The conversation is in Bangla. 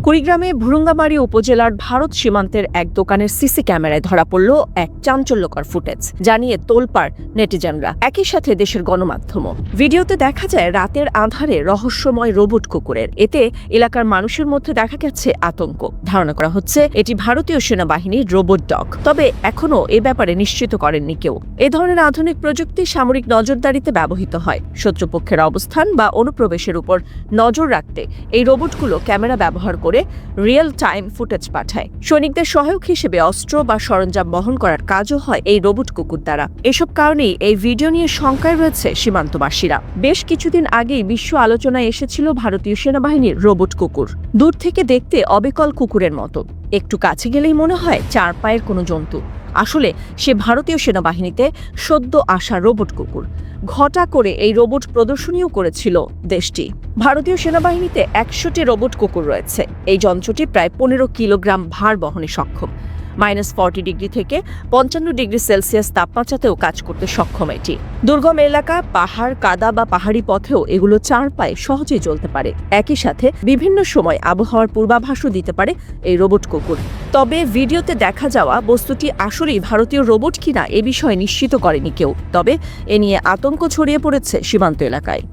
কুড়িগ্রামে ভুরুঙ্গামারী উপজেলার ভারত সীমান্তের এক দোকানের সিসি ক্যামেরায় ধরা পড়ল এক চাঞ্চল্যকর ফুটেজ, জানিয়ে তোলপাড় নেটিজেনরা, একই সাথে দেশের গণমাধ্যমও। ভিডিওতে দেখা যায় রাতের আঁধারে রহস্যময় রোবট কুকুরের। এতে এলাকার মানুষের মধ্যে দেখা গেছে আতঙ্ক। ধারণা করা হচ্ছে এটি ভারতীয় সেনাবাহিনীর রোবট ডগ, তবে এখনও এ ব্যাপারে নিশ্চিত করেননি কেউ। এ ধরনের আধুনিক প্রযুক্তি সামরিক নজরদারিতে ব্যবহৃত হয়। শত্রুপক্ষের অবস্থান বা অনুপ্রবেশের উপর নজর রাখতে এই রোবটগুলো ক্যামেরা ব্যবহার করে রিয়েল টাইম ফুটেজ পাঠায়। সৈনিকদের সহায়ক হিসেবে অস্ত্র বা সরঞ্জাম বহন করার কাজও হয় এই রোবট কুকুর দ্বারা। এসব কারণেই এই ভিডিও নিয়ে শঙ্কায় রয়েছে সীমান্তবাসীরা। বেশ কিছুদিন আগেই বিশ্ব আলোচনায় এসেছিল ভারতীয় সেনাবাহিনীর রোবট কুকুর। দূর থেকে দেখতে অবিকল কুকুরের মতো, একটু কাছে গেলেই মনে হয় চার পায়ের কোনো জন্তু। আসলে সে ভারতীয় সেনাবাহিনীতে সদ্য আসা রোবট কুকুর। ঘটা করে এই রোবট প্রদর্শনীও করেছিল দেশটি। ভারতীয় সেনাবাহিনীতে 100টি রোবট কুকুর রয়েছে। এই যন্ত্রটি প্রায় 15 কিলোগ্রাম ভার বহনে সক্ষম। -40 ডিগ্রি থেকে 55 ডিগ্রি সেলসিয়াস তাপমাত্রাতেও কাজ করতে সক্ষম এটি। দুর্গম এলাকা, পাহাড়, কাদা বা পাহাড়ি পথেও এগুলো চার পায়ে সহজেই চলতে পারে। একই সাথে বিভিন্ন সময় আবহাওয়ার পূর্বাভাসও দিতে পারে এই রোবট কুকুর। তবে ভিডিওতে দেখা যাওয়া বস্তুটি আসলেই ভারতীয় রোবট কিনা এ বিষয়ে নিশ্চিত করেনি কেউ। তবে এ নিয়ে আতঙ্ক ছড়িয়ে পড়েছে সীমান্ত এলাকায়।